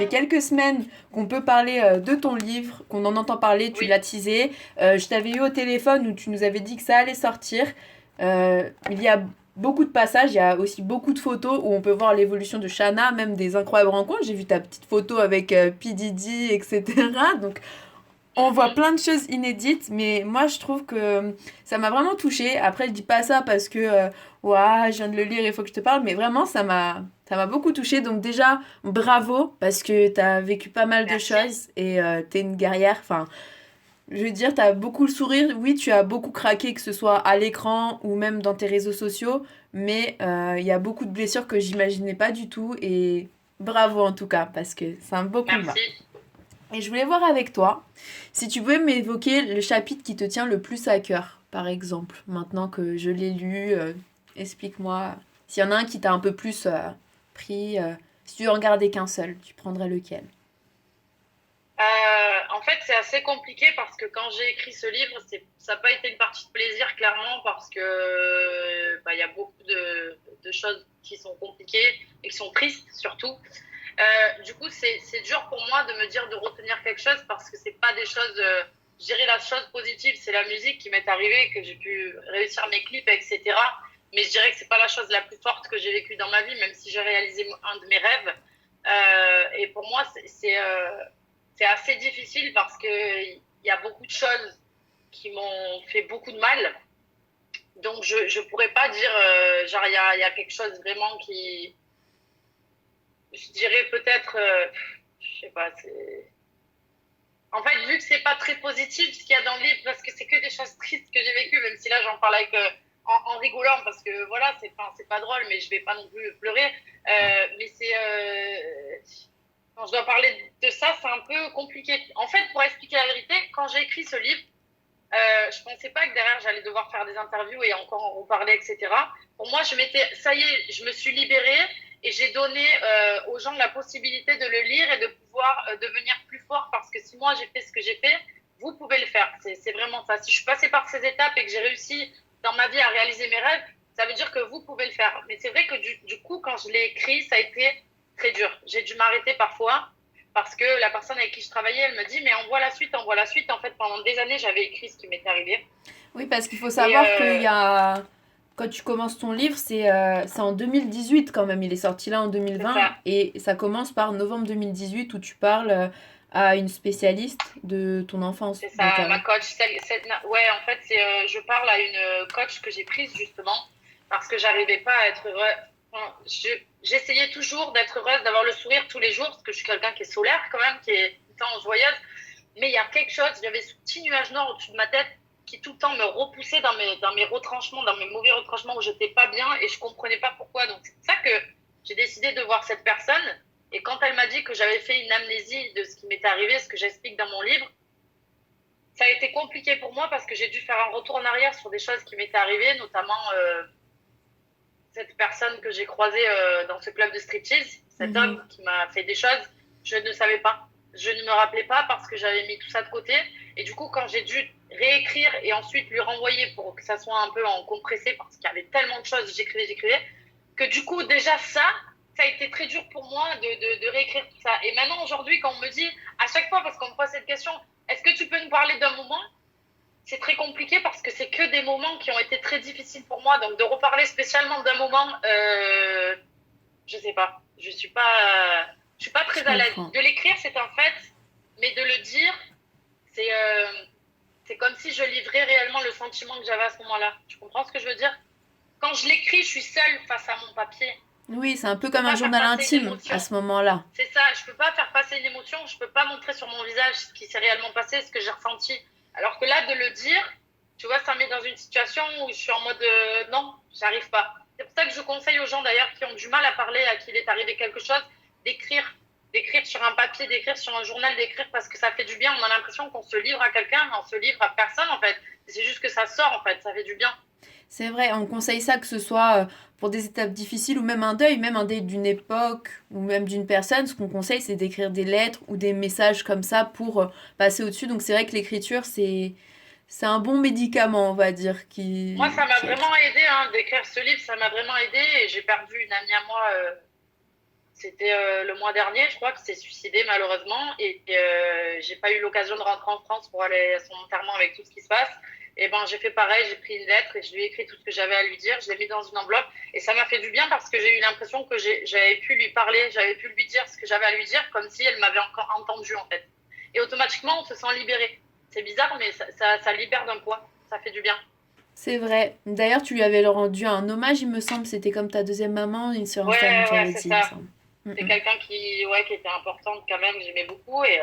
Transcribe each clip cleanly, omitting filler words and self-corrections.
fait quelques semaines qu'on peut parler de ton livre, qu'on en entend parler, tu Oui, l'as teasé. Je t'avais eu au téléphone où tu nous avais dit que ça allait sortir. Il y a beaucoup de passages, il y a aussi beaucoup de photos où on peut voir l'évolution de Shanna, même des incroyables rencontres. J'ai vu ta petite photo avec P. Diddy, etc. Donc on voit mhm, plein de choses inédites, mais moi je trouve que ça m'a vraiment touchée. Après, je dis pas ça parce que ouah, je viens de le lire, il faut que je te parle, mais vraiment ça m'a beaucoup touchée. Donc déjà, bravo parce que t'as vécu pas mal de merci. choses et t'es une guerrière. Enfin, je veux dire, t'as beaucoup le sourire. Oui, tu as beaucoup craqué, que ce soit à l'écran ou même dans tes réseaux sociaux, mais il y a beaucoup de blessures que j'imaginais pas du tout et bravo en tout cas parce que c'est un beau combat. Merci. Et je voulais voir avec toi si tu pouvais m'évoquer le chapitre qui te tient le plus à cœur, par exemple. Maintenant que je l'ai lu, explique-moi s'il y en a un qui t'a un peu plus pris. Si tu en gardais qu'un seul, tu prendrais lequel? En fait, c'est assez compliqué parce que quand j'ai écrit ce livre, ça n'a pas été une partie de plaisir, clairement, parce que bah, il y a beaucoup de choses qui sont compliquées et qui sont tristes, surtout. Du coup, c'est dur pour moi de me dire de retenir quelque chose parce que c'est pas des choses. Je dirais la chose positive, c'est la musique qui m'est arrivée, que j'ai pu réussir mes clips, etc. Mais je dirais que c'est pas la chose la plus forte que j'ai vécue dans ma vie, même si j'ai réalisé un de mes rêves. Et pour moi, c'est assez difficile parce que il y a beaucoup de choses qui m'ont fait beaucoup de mal. Donc, je pourrais pas dire, genre, il y a quelque chose vraiment qui, je dirais peut-être, je sais pas, c'est. En fait, vu que c'est pas très positif ce qu'il y a dans le livre, parce que c'est que des choses tristes que j'ai vécues, même si là j'en parle avec, en rigolant, parce que voilà, c'est pas drôle, mais je vais pas non plus pleurer. Mais quand je dois parler de ça, c'est un peu compliqué. En fait, pour expliquer la vérité, quand j'ai écrit ce livre, je pensais pas que derrière j'allais devoir faire des interviews et encore en reparler, etc. Pour moi, ça y est, je me suis libérée et j'ai donné aux gens la possibilité de le lire et de pouvoir devenir plus fort parce que si moi j'ai fait ce que j'ai fait, vous pouvez le faire. C'est vraiment ça. Si je suis passée par ces étapes et que j'ai réussi dans ma vie à réaliser mes rêves, ça veut dire que vous pouvez le faire. Mais c'est vrai que du coup, quand je l'ai écrit, ça a été très dur. J'ai dû m'arrêter parfois parce que la personne avec qui je travaillais, elle me dit, mais envoie la suite, envoie la suite. En fait, pendant des années, j'avais écrit ce qui m'était arrivé. Oui, parce qu'il faut Et savoir qu'il y a... Quand tu commences ton livre, c'est en 2018 quand même. Il est sorti là en c'est 2020 ça, et ça commence par novembre 2018 où tu parles à une spécialiste de ton enfance. c'est Donc, ça, ma coach. Ouais, en fait, je parle à une coach que j'ai prise justement parce que j'arrivais pas à être heureuse. Enfin, j'essayais toujours d'être heureuse, d'avoir le sourire tous les jours parce que je suis quelqu'un qui est solaire quand même, qui est tout le temps joyeuse. Mais il y a quelque chose, j'avais ce petit nuage noir au-dessus de ma tête qui tout le temps me repoussait dans mes retranchements, dans mes mauvais retranchements où j'étais pas bien et je comprenais pas pourquoi. Donc c'est pour ça que j'ai décidé de voir cette personne. Et quand elle m'a dit que j'avais fait une amnésie de ce qui m'était arrivé, ce que j'explique dans mon livre, ça a été compliqué pour moi parce que j'ai dû faire un retour en arrière sur des choses qui m'étaient arrivées, notamment cette personne que j'ai croisée dans ce club de striptease, cet mhm. homme qui m'a fait des choses, je ne savais pas. Je ne me rappelais pas parce que j'avais mis tout ça de côté. Et du coup, quand j'ai dû réécrire et ensuite lui renvoyer pour que ça soit un peu en compressé, parce qu'il y avait tellement de choses, j'écrivais, que du coup, déjà ça a été très dur pour moi de réécrire tout ça. Et maintenant, aujourd'hui, quand on me dit, à chaque fois, parce qu'on me pose cette question, est-ce que tu peux nous parler d'un moment, c'est très compliqué parce que c'est que des moments qui ont été très difficiles pour moi. Donc de reparler spécialement d'un moment, je sais pas. Je suis pas Je très à l'aise. comprends. De l'écrire, c'est un fait, mais de le dire, c'est euh, c'est comme si je livrais réellement le sentiment que j'avais à ce moment-là. Tu comprends ce que je veux dire? Quand je l'écris, je suis seule face à mon papier. Oui, c'est un Je peu peux comme un pas faire journal passer une intime émotion. à ce moment-là. C'est ça, je peux pas faire passer une émotion, je peux pas montrer sur mon visage ce qui s'est réellement passé, ce que j'ai ressenti. Alors que là, de le dire, tu vois, ça me met dans une situation où je suis en mode non, j'arrive pas. C'est pour ça que je conseille aux gens d'ailleurs qui ont du mal à parler, à qui il est arrivé quelque chose, d'écrire, d'écrire sur un papier, d'écrire sur un journal, d'écrire parce que ça fait du bien. On a l'impression qu'on se livre à quelqu'un, mais on se livre à personne en fait. C'est juste que ça sort en fait, ça fait du bien. C'est vrai, on conseille ça que ce soit pour des étapes difficiles ou même un deuil d'une époque ou même d'une personne. Ce qu'on conseille, c'est d'écrire des lettres ou des messages comme ça pour passer au-dessus. Donc c'est vrai que l'écriture, c'est un bon médicament, on va dire, Moi, ça m'a qui aide. vraiment aidé hein, d'écrire ce livre, ça m'a vraiment aidé et j'ai perdu une amie à moi C'était le mois dernier, je crois, qu'il s'est suicidé malheureusement. Et j'ai pas eu l'occasion de rentrer en France pour aller à son enterrement avec tout ce qui se passe. Et ben j'ai fait pareil, j'ai pris une lettre et je lui ai écrit tout ce que j'avais à lui dire. Je l'ai mis dans une enveloppe et ça m'a fait du bien parce que j'ai eu l'impression que j'avais pu lui parler, j'avais pu lui dire ce que j'avais à lui dire, comme si elle m'avait encore entendu en fait. Et automatiquement, on se sent libéré. C'est bizarre, mais ça libère d'un poids. Ça fait du bien. C'est vrai. D'ailleurs, tu lui avais rendu un hommage, il me semble. C'était comme ta deuxième maman, sur Instagram, Ouais, tu ouais, avais c'est dit, il me ça. semble. C'est Mm. quelqu'un qui était importante quand même, que j'aimais beaucoup. Et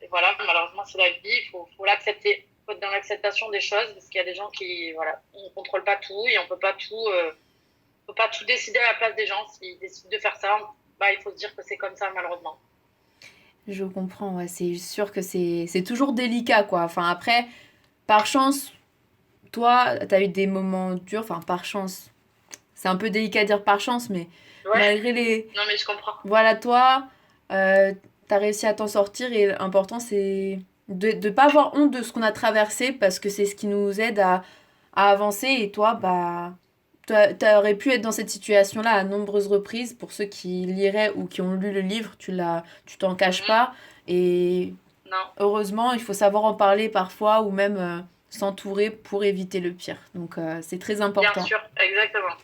voilà, malheureusement, c'est la vie, faut l'accepter. Il faut être dans l'acceptation des choses, parce qu'il y a des gens qui, voilà, on ne contrôle pas tout et on peut pas tout décider à la place des gens. S'ils décident de faire ça, bah, il faut se dire que c'est comme ça, malheureusement. Je comprends, ouais. C'est sûr que c'est toujours délicat, quoi. Enfin, après, par chance, toi, t'as eu des moments durs. Enfin, par chance. C'est un peu délicat de dire par chance, mais Ouais, malgré les... non, mais je comprends. Voilà, toi, t'as réussi à t'en sortir et l'important, c'est de ne pas avoir honte de ce qu'on a traversé parce que c'est ce qui nous aide à avancer. Et toi, bah, t'aurais pu être dans cette situation-là à nombreuses reprises. Pour ceux qui liraient ou qui ont lu le livre, tu t'en caches Mhm. pas. Et Non, heureusement, il faut savoir en parler parfois ou même s'entourer pour éviter le pire. Donc, c'est très bien important. sûr, exactement.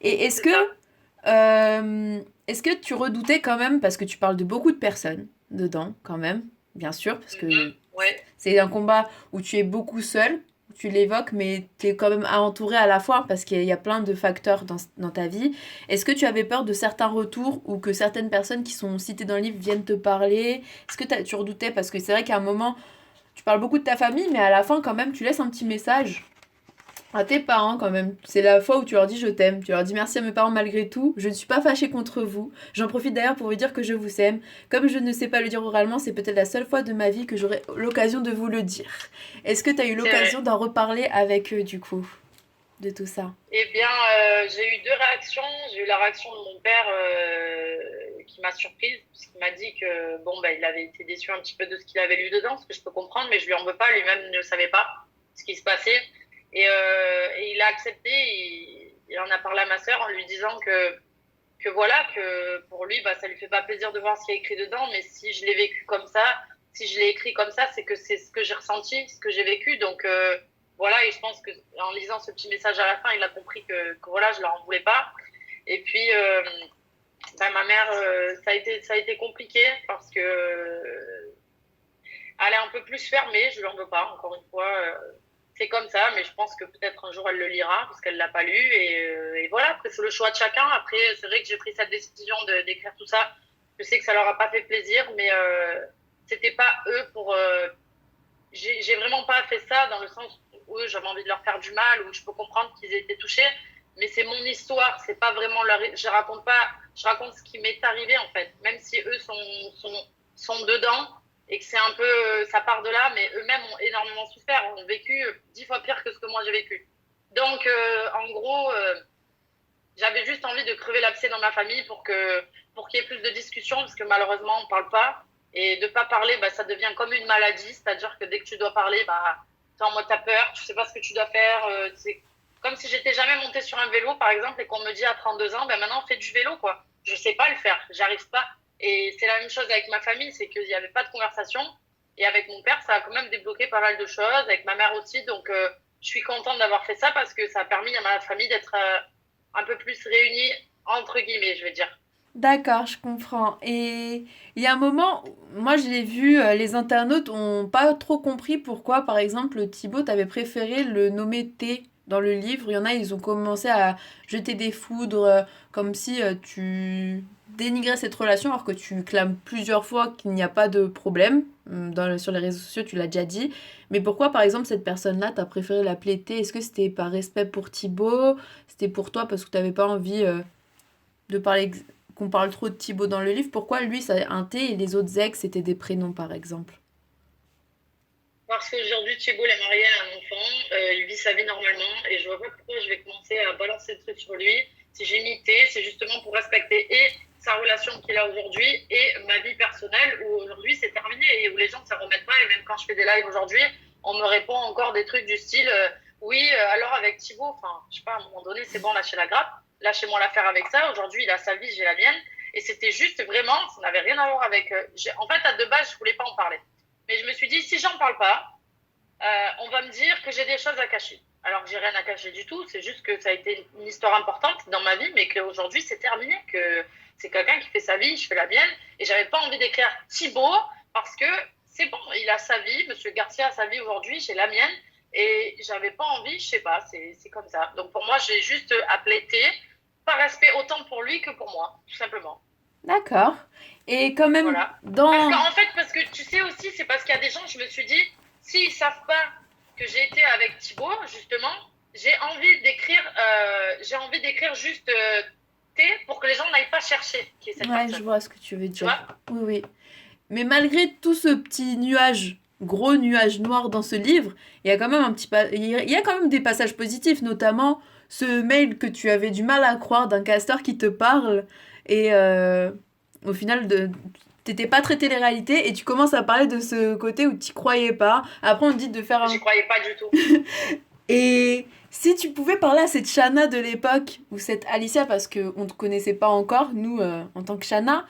Et C'est ça. est-ce que tu redoutais quand même, parce que tu parles de beaucoup de personnes dedans, quand même, bien sûr, parce que Mhm. Ouais. c'est un combat où tu es beaucoup seul, où tu l'évoques, mais tu es quand même entouré à la fois, parce qu'il y a plein de facteurs dans ta vie. Est-ce que tu avais peur de certains retours ou que certaines personnes qui sont citées dans le livre viennent te parler? Est-ce que tu redoutais? Parce que c'est vrai qu'à un moment, tu parles beaucoup de ta famille, mais à la fin, quand même, tu laisses un petit message à tes parents quand même. C'est la fois où tu leur dis je t'aime. Tu leur dis merci à mes parents malgré tout. Je ne suis pas fâchée contre vous. J'en profite d'ailleurs pour vous dire que je vous aime. Comme je ne sais pas le dire oralement, c'est peut-être la seule fois de ma vie que j'aurai l'occasion de vous le dire. Est-ce que tu as eu C'est vrai. l'occasion d'en reparler avec eux du coup? De tout ça? Eh bien, j'ai eu deux réactions. J'ai eu la réaction de mon père qui m'a surprise, puisqu'il m'a dit que bon, bah, il avait été déçu un petit peu de ce qu'il avait lu dedans, ce que je peux comprendre, mais je lui en veux pas. Lui-même ne savait pas ce qui se passait. Et il a accepté. Il en a parlé à ma sœur en lui disant que voilà, que pour lui, bah, ça lui fait pas plaisir de voir ce qui est écrit dedans, mais si je l'ai vécu comme ça, si je l'ai écrit comme ça, c'est que c'est ce que j'ai ressenti, ce que j'ai vécu. Donc voilà, et je pense que en lisant ce petit message à la fin, il a compris que voilà, je leur en voulais pas. Et puis bah, ma mère, ça a été compliqué parce que elle est un peu plus fermée, je lui en veux pas, encore une fois. C'est comme ça, mais je pense que peut-être un jour elle le lira parce qu'elle l'a pas lu et voilà. Après c'est le choix de chacun. Après c'est vrai que j'ai pris cette décision d'écrire tout ça. Je sais que ça leur a pas fait plaisir, mais c'était pas eux pour. J'ai vraiment pas fait ça dans le sens où eux j'avais envie de leur faire du mal ou je peux comprendre qu'ils aient été touchés, mais c'est mon histoire. C'est pas vraiment leur. Je raconte pas. Je raconte ce qui m'est arrivé en fait. Même si eux sont dedans et que c'est un peu ça part de là, mais eux-mêmes ont énormément souffert, ont vécu 10 fois pire que ce que moi j'ai vécu. Donc en gros, j'avais juste envie de crever l'abcès dans ma famille pour qu'il y ait plus de discussions parce que malheureusement on parle pas et de pas parler, bah, ça devient comme une maladie, c'est-à-dire que dès que tu dois parler, bah t'es en mode t'as peur, tu sais pas ce que tu dois faire, c'est comme si j'étais jamais montée sur un vélo par exemple et qu'on me dit à 32 ans, ben maintenant fais du vélo quoi. Je sais pas le faire, j'arrive pas. Et c'est la même chose avec ma famille, c'est qu'il n'y avait pas de conversation. Et avec mon père, ça a quand même débloqué pas mal de choses, avec ma mère aussi. Donc, je suis contente d'avoir fait ça parce que ça a permis à ma famille d'être un peu plus réunie, entre guillemets, je vais dire. D'accord, je comprends. Et il y a un moment, moi je l'ai vu, les internautes ont pas trop compris pourquoi, par exemple, Thibaut t'avait préféré le nommer T dans le livre. Il y en a, ils ont commencé à jeter des foudres, comme si tu dénigrais cette relation, alors que tu clames plusieurs fois qu'il n'y a pas de problème. Sur les réseaux sociaux, tu l'as déjà dit. Mais pourquoi, par exemple, cette personne-là, t'as préféré l'appeler T? Est-ce que c'était par respect pour Thibaut? C'était pour toi parce que t'avais pas envie de parler qu'on parle trop de Thibaut dans le livre, pourquoi lui c'est un T et les autres ex c'était des prénoms par exemple? Parce qu'aujourd'hui, Thibault est marié à un enfant, il vit sa vie normalement, et je vois pas pourquoi je vais commencer à balancer des trucs sur lui. Si j'ai mis T, c'est justement pour respecter et sa relation qu'il a aujourd'hui et ma vie personnelle où aujourd'hui c'est terminé et où les gens ne s'en remettent pas. Et même quand je fais des lives aujourd'hui, on me répond encore des trucs du style oui, alors avec Thibaut, enfin, je sais pas, à un moment donné, c'est bon, lâchez la grappe, lâchez-moi l'affaire avec ça. Aujourd'hui, il a sa vie, j'ai la mienne. Et c'était juste vraiment, ça n'avait rien à voir avec. En fait, à de base, je voulais pas en parler. Mais je me suis dit, si j'en parle pas, on va me dire que j'ai des choses à cacher. Alors que j'ai rien à cacher du tout, c'est juste que ça a été une histoire importante dans ma vie, mais qu'aujourd'hui c'est terminé, que c'est quelqu'un qui fait sa vie, je fais la mienne, et j'avais pas envie d'écrire Thibaut parce que c'est bon, il a sa vie, Monsieur Garcia a sa vie aujourd'hui, j'ai la mienne, et j'avais pas envie, je sais pas, c'est comme ça. Donc pour moi, j'ai juste appelé T, par respect autant pour lui que pour moi, tout simplement. D'accord. Et quand même, Voilà. Parce dans... qu'en fait, parce que tu sais aussi, c'est parce qu'il y a des gens, je me suis dit, s'ils savent pas que j'ai été avec Thibaut, justement, j'ai envie d'écrire juste T pour que les gens n'aillent pas chercher qui est cette Ouais, je personne. vois ce que tu veux Tu dire. vois? Oui, oui. Mais malgré tout ce petit nuage, gros nuage noir dans ce livre, il y a quand même il y a quand même des passages positifs, notamment ce mail que tu avais du mal à croire d'un castor qui te parle et au final t'étais pas traité les réalités et tu commences à parler de ce côté où tu croyais pas. Après on te dit de faire J'y un... croyais pas du tout. Et si tu pouvais parler à cette Shanna de l'époque ou cette Alicia parce que on te connaissait pas encore nous en tant que Shanna,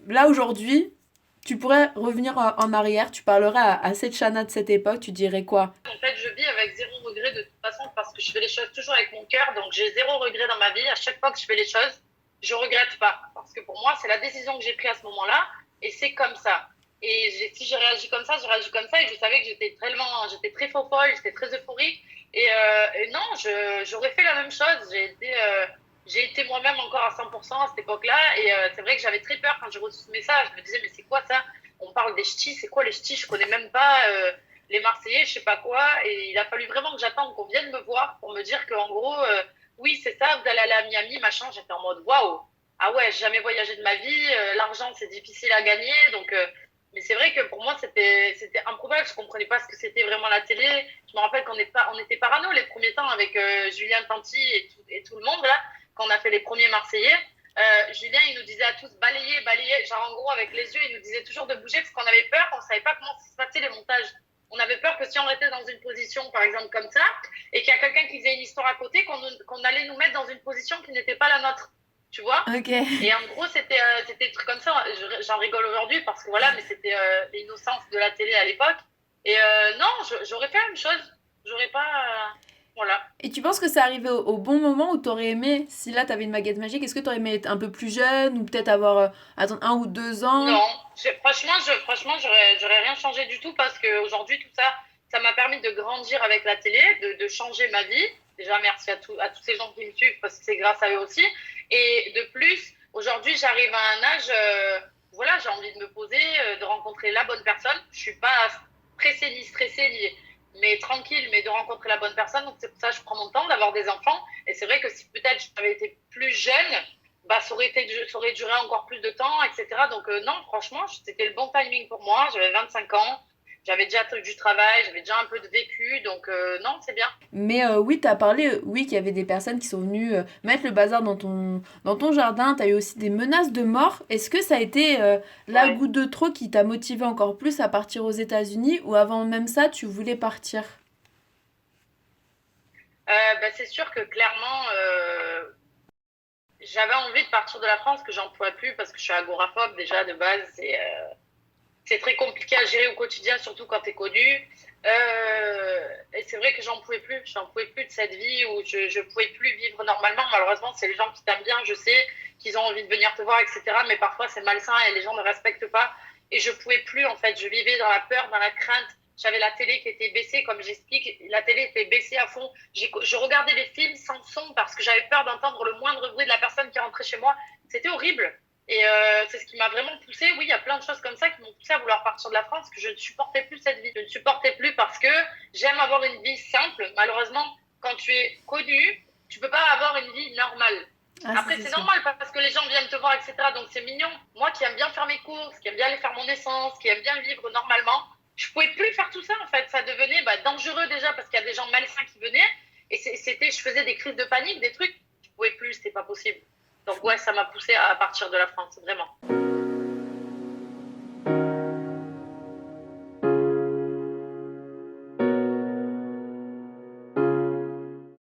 là aujourd'hui tu pourrais revenir en arrière, tu parlerais à cette Shanna de cette époque, tu dirais quoi? En fait, je vis avec zéro regret de toute façon parce que je fais les choses toujours avec mon cœur, donc j'ai zéro regret dans ma vie. À chaque fois que je fais les choses, je regrette pas parce que pour moi, c'est la décision que j'ai prise à ce moment-là et c'est comme ça. Et si j'ai réagi comme ça, j'ai réagi comme ça et je savais que j'étais très faux folle, j'étais très euphorique et non, j'aurais fait la même chose. J'ai été moi-même encore à 100% à cette époque-là et c'est vrai que j'avais très peur quand j'ai reçu ce message. Je me disais mais c'est quoi ça? On parle des ch'tis, c'est quoi les ch'tis? Je connais même pas. Les Marseillais, je sais pas quoi. Et il a fallu vraiment que j'attende qu'on vienne me voir pour me dire qu'en gros, oui, c'est ça, vous allez aller à Miami, machin. J'étais en mode waouh. Ah ouais, j'ai jamais voyagé de ma vie. L'argent, c'est difficile à gagner. Donc, mais c'est vrai que pour moi, c'était improbable. Je comprenais pas ce que c'était vraiment la télé. Je me rappelle on était parano les premiers temps avec Julien Tanti et tout le monde là, quand on a fait les premiers Marseillais. Julien, il nous disait à tous balayez, balayez, genre en gros avec les yeux, il nous disait toujours de bouger parce qu'on avait peur, on savait pas comment se passaient les montages. On avait peur que si on était dans une position, par exemple, comme ça, et qu'il y a quelqu'un qui faisait une histoire à côté, qu'on allait nous mettre dans une position qui n'était pas la nôtre. Tu vois? Ok. Et en gros, c'était des trucs comme ça. J'en rigole aujourd'hui parce que voilà, mais c'était l'innocence de la télé à l'époque. Et non, j'aurais fait la même chose. J'aurais pas. Voilà. Et tu penses que c'est arrivé au bon moment où t'aurais aimé, si là t'avais une baguette magique, est-ce que t'aurais aimé être un peu plus jeune ou peut-être avoir attendre 1 ou 2 ans? Non, franchement, j'aurais rien changé du tout parce qu'aujourd'hui, tout ça, ça m'a permis de grandir avec la télé, de changer ma vie. Déjà, merci à tous ces gens qui me suivent parce que c'est grâce à eux aussi. Et de plus, aujourd'hui, j'arrive à un âge, voilà, j'ai envie de me poser, de rencontrer la bonne personne. Je suis pas pressée ni stressée, mais tranquille, mais de rencontrer la bonne personne. Donc, c'est pour ça que je prends mon temps d'avoir des enfants. Et c'est vrai que si peut-être j'avais été plus jeune, bah, ça aurait duré encore plus de temps, etc. Donc, non, franchement, c'était le bon timing pour moi. J'avais 25 ans, j'avais déjà du travail, j'avais déjà un peu de vécu. Donc, non, c'est bien. Mais oui, t'as parlé, oui, qu'il y avait des personnes qui sont venues mettre le bazar dans ton jardin. T'as eu aussi des menaces de mort. Est-ce que ça a été la Ouais. goutte de trop qui t'a motivé encore plus à partir aux États-Unis ou avant même ça, tu voulais partir? Bah, c'est sûr que clairement, j'avais envie de partir de la France, que j'en pouvais plus parce que je suis agoraphobe déjà de base. C'est très compliqué à gérer au quotidien, surtout quand tu es connu. Et c'est vrai que j'en pouvais plus de cette vie où je pouvais plus vivre normalement. Malheureusement, c'est les gens qui t'aiment bien, je sais, qu'ils ont envie de venir te voir, etc. Mais parfois, c'est malsain et les gens ne respectent pas. Et je pouvais plus, en fait. Je vivais dans la peur, dans la crainte. J'avais la télé qui était baissée, comme j'explique. La télé était baissée à fond. Je regardais les films sans son parce que j'avais peur d'entendre le moindre bruit de la personne qui rentrait chez moi. C'était horrible. Et c'est ce qui m'a vraiment poussée. Oui, il y a plein de choses comme ça qui m'ont poussée à vouloir partir de la France, que je ne supportais plus cette vie. Je ne supportais plus parce que j'aime avoir une vie simple. Malheureusement, quand tu es connu, tu peux pas avoir une vie normale. Ah, ça Après, c'est c'est sûr. normal parce que les gens viennent te voir, etc. Donc c'est mignon. Moi qui aime bien faire mes courses, qui aime bien aller faire mon essence, qui aime bien vivre normalement, je pouvais plus faire tout ça en fait. Ça devenait dangereux déjà parce qu'il y a des gens malsains qui venaient. Et je faisais des crises de panique, des trucs. Je pouvais plus, c'était pas possible. Donc ouais, ça m'a poussée à partir de la France, vraiment.